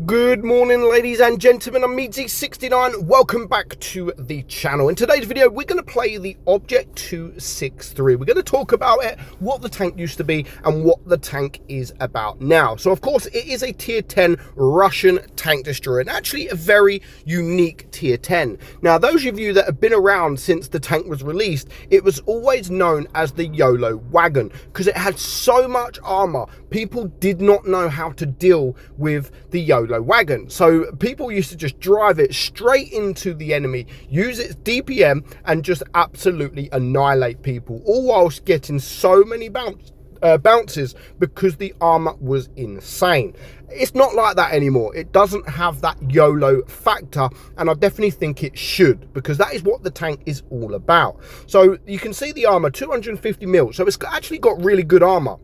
Good morning, ladies and gentlemen. I'm meadsyreplays. Welcome back to the channel. In today's video, we're going to play the Object 263. We're going to talk about it, what the tank used to be, and what the tank is about now. So, of course, it is a tier 10 Russian tank destroyer, and actually a very unique tier 10. Now, those of you that have been around since the tank was released, it was always known as the YOLO wagon because it had so much armor. People did not know how to deal with the YOLO wagon, so people used to just drive it straight into the enemy, use its DPM, and just absolutely annihilate people, all whilst getting so many bounces because the armor was insane. It's not like that anymore. It doesn't have that YOLO factor, and I definitely think it should, because that is what the tank is all about. So you can see the armor, 250 mil, so it's actually got really good armor.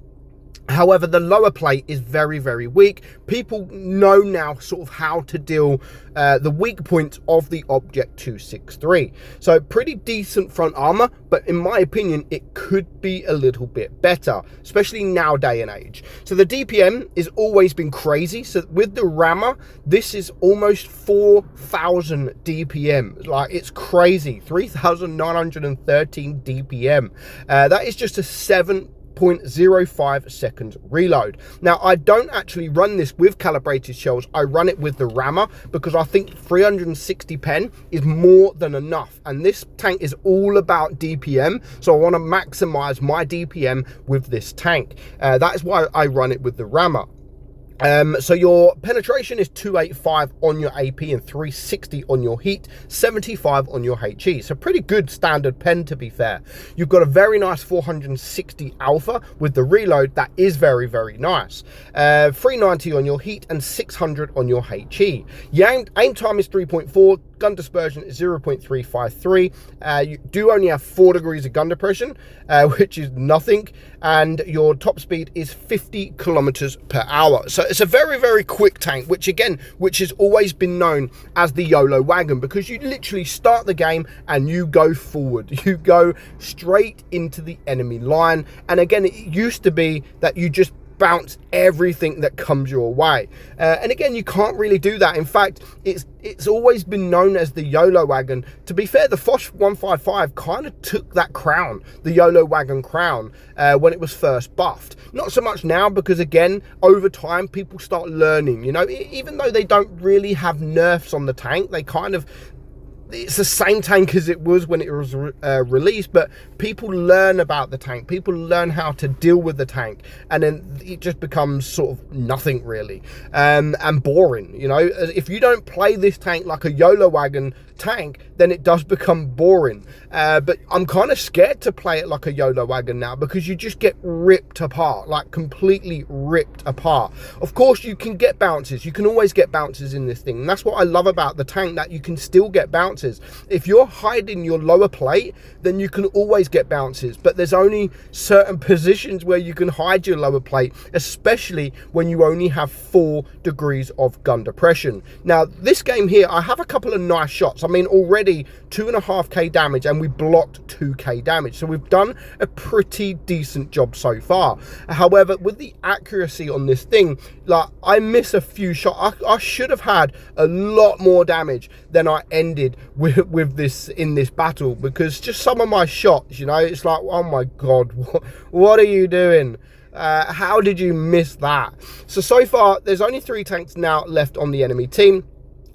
However, the lower plate is very, very weak. People know now sort of how to deal the weak points of the Object 263. So pretty decent front armor, but in my opinion, it could be a little bit better, especially now day and age. So the DPM has always been crazy. So with the rammer, this is almost 4,000 DPM. Like, it's crazy. 3,913 DPM. That is just a 7.05 seconds reload. Now, I don't actually run this with calibrated shells. I run it with the rammer because I think 360 pen is more than enough, and this tank is all about DPM, so I want to maximize my DPM with this tank. That is why I run it with the rammer. So your penetration is 285 on your AP and 360 on your heat, 75 on your HE. So pretty good standard pen, to be fair. You've got a very nice 460 alpha with the reload. That is very, very nice. 390 on your heat and 600 on your HE. Your aim time is 3.4. Gun dispersion is 0.353. You do only have 4 degrees of gun depression, which is nothing, and your top speed is 50 kilometers per hour. So it's a very, very quick tank, which has always been known as the YOLO wagon, because you literally start the game and you go forward. You go straight into the enemy line. And again, it used to be that you just bounce everything that comes your way, and again, you can't really do that. In fact, it's always been known as the YOLO wagon. To be fair, the Foch 155 kind of took that crown, the YOLO wagon crown, when it was first buffed. Not so much now, because again, over time, people start learning, you know, even though they don't really have nerfs on the tank, they kind of, it's the same tank as it was when it was released, but people learn about the tank, people learn how to deal with the tank, and then it just becomes sort of nothing really, and boring. You know, if you don't play this tank like a YOLO wagon tank, then it does become boring. But I'm kind of scared to play it like a YOLO wagon now, because you just get ripped apart, like completely ripped apart. Of course, you can get bounces. You can always get bounces in this thing, and that's what I love about the tank, that you can still get bounces. If you're hiding your lower plate, then you can always get bounces, but there's only certain positions where you can hide your lower plate, especially when you only have 4 degrees of gun depression. Now, this game here, I have a couple of nice shots. I mean, already 2.5k damage, and we blocked 2k damage, so we've done a pretty decent job so far. However, with the accuracy on this thing, like, I miss a few shots. I should have had a lot more damage than I ended with this in this battle, because just some of my shots, you know, it's like, oh my god, what are you doing? How did you miss that? So far, there's only 3 tanks now left on the enemy team,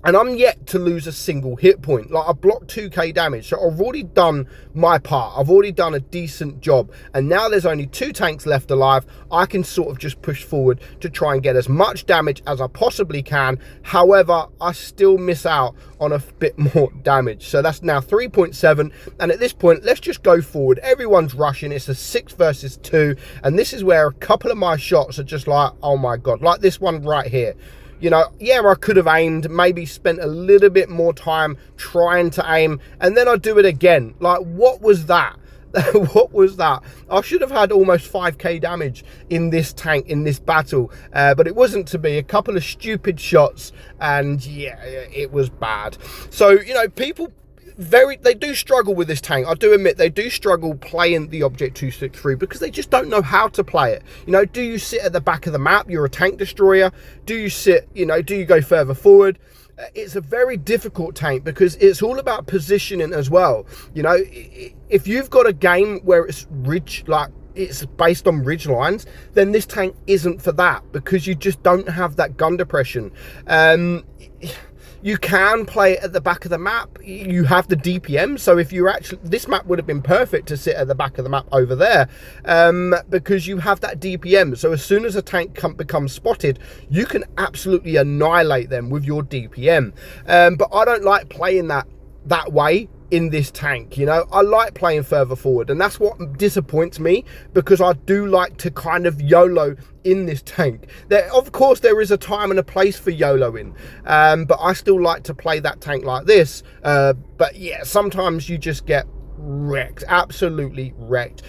and I'm yet to lose a single hit point. Like, I blocked 2k damage, so I've already done my part. I've already done a decent job, and now there's only 2 tanks left alive. I can sort of just push forward to try and get as much damage as I possibly can. However, I still miss out on a bit more damage. So that's now 3.7, and at this point, let's just go forward. Everyone's rushing. It's a 6 versus 2, and this is where a couple of my shots are just like, oh my god, like this one right here. You know, yeah, I could have aimed, maybe spent a little bit more time trying to aim, and then I do it again. Like, what was that? What was that? I should have had almost 5k damage in this tank, in this battle, but it wasn't to be. A couple of stupid shots, and yeah, it was bad. So, you know, people they do struggle with this tank. I do admit they do struggle playing the Object 263 because they just don't know how to play it. You know, do you sit at the back of the map? You're a tank destroyer. Do you sit, you know, do you go further forward? It's a very difficult tank because it's all about positioning as well. You know, if you've got a game where it's ridge, like it's based on ridge lines, then this tank isn't for that because you just don't have that gun depression. You can play it at the back of the map. You have the DPM, so if you're actually, this map would have been perfect to sit at the back of the map over there, because you have that DPM. So as soon as a tank becomes spotted, you can absolutely annihilate them with your DPM. But I don't like playing that way in this tank. You know, I like playing further forward, and that's what disappoints me, because I do like to kind of YOLO in this tank. Of course there is a time and a place for YOLOing, but I still like to play that tank like this. But yeah, sometimes you just get wrecked, absolutely wrecked.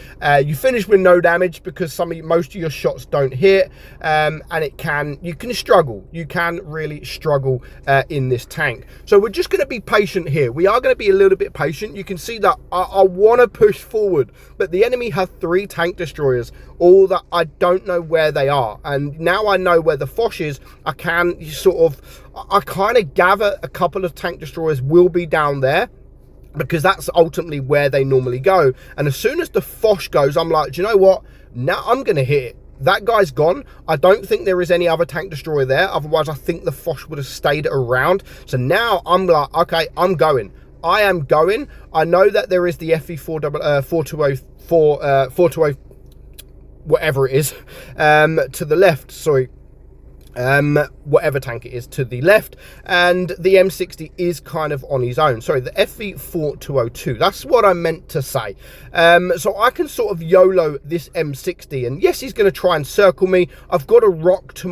You finish with no damage because most of your shots don't hit, and you can struggle. You can really struggle in this tank. So we're just going to be patient here. We are going to be a little bit patient. You can see that I want to push forward, but the enemy have 3 tank destroyers, all that I don't know where they are. And now I know where the Foch is. I kind of gather a couple of tank destroyers will be down there, because that's ultimately where they normally go. And as soon as the Foch goes, I'm like, do you know what? Now I'm going to hit it. That guy's gone. I don't think there is any other tank destroyer there. Otherwise, I think the Foch would have stayed around. So now I'm like, okay, I'm going. I am going. I know that there is the FV420, whatever it is, to the left. Sorry. Whatever tank it is to the left, and the M60 is kind of on his own. Sorry, the FV4202, that's what I meant to say. So I can sort of YOLO this M60, and yes, he's going to try and circle me. I've got a rock to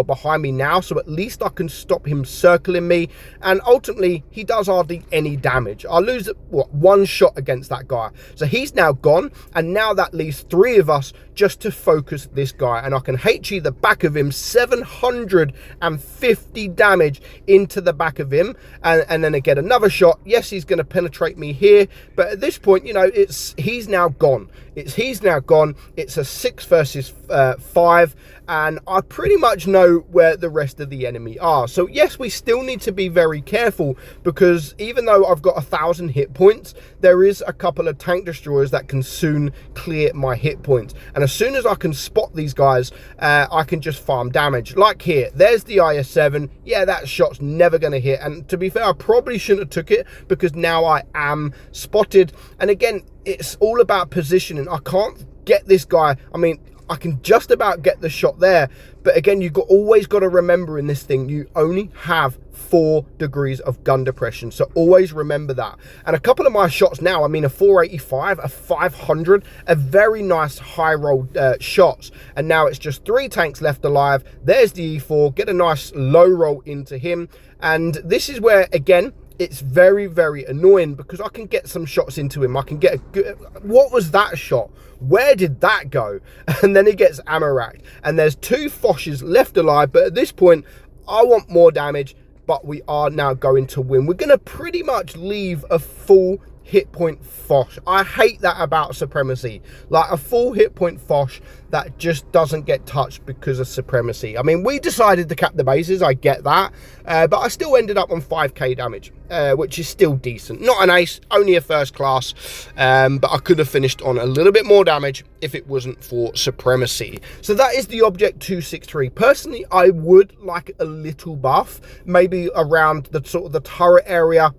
behind me now, so at least I can stop him circling me, and ultimately he does hardly any damage. I lose one shot against that guy, so he's now gone, and now that leaves 3 of us just to focus this guy, and I can HE the back of him, 750 damage into the back of him, and then I get another shot. Yes, he's going to penetrate me here, but at this point, you know, he's now gone. He's now gone. It's a 6 versus 5, and I pretty much know where the rest of the enemy are. So yes, we still need to be very careful, because even though I've got 1,000 hit points, there is a couple of tank destroyers that can soon clear my hit points, and as soon as I can spot these guys, I can just farm damage. Like here, there's the IS-7. Yeah, that shot's never going to hit, and to be fair, I probably shouldn't have took it, because now I am spotted. And again, it's all about positioning. I can't get this guy. I mean, I can just about get the shot there, but again, you've always got to remember in this thing, you only have 4 degrees of gun depression, so always remember that. And a couple of my shots now, I mean, a 485, a 500, a very nice high roll shots, and now it's just 3 tanks left alive. There's the E4, get a nice low roll into him, and this is where, again, it's very, very annoying, because I can get some shots into him. I can get a good... What was that shot? Where did that go? And then he gets ammo racked. And there's 2 Foches left alive, but at this point, I want more damage, but we are now going to win. We're going to pretty much leave a full hit point Foch. I hate that about Supremacy. Like, a full hit point Foch that just doesn't get touched because of Supremacy. I mean, we decided to cap the bases, I get that, but I still ended up on 5k damage, which is still decent. Not an ace, only a first class, but I could have finished on a little bit more damage if it wasn't for Supremacy. So that is the Object 263. Personally, I would like a little buff, maybe around the sort of the turret area,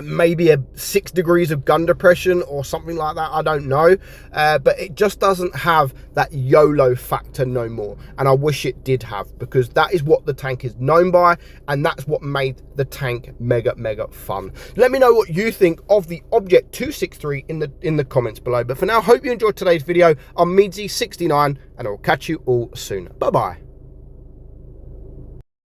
maybe a 6 degrees of gun depression or something like that. I don't know, but it just doesn't have that YOLO factor no more, and I wish it did have, because that is what the tank is known by, and that's what made the tank mega fun. Let me know what you think of the Object 263 in the comments below. But for now, hope you enjoyed today's video. I'm meadsy69, and I'll catch you all soon. Bye bye.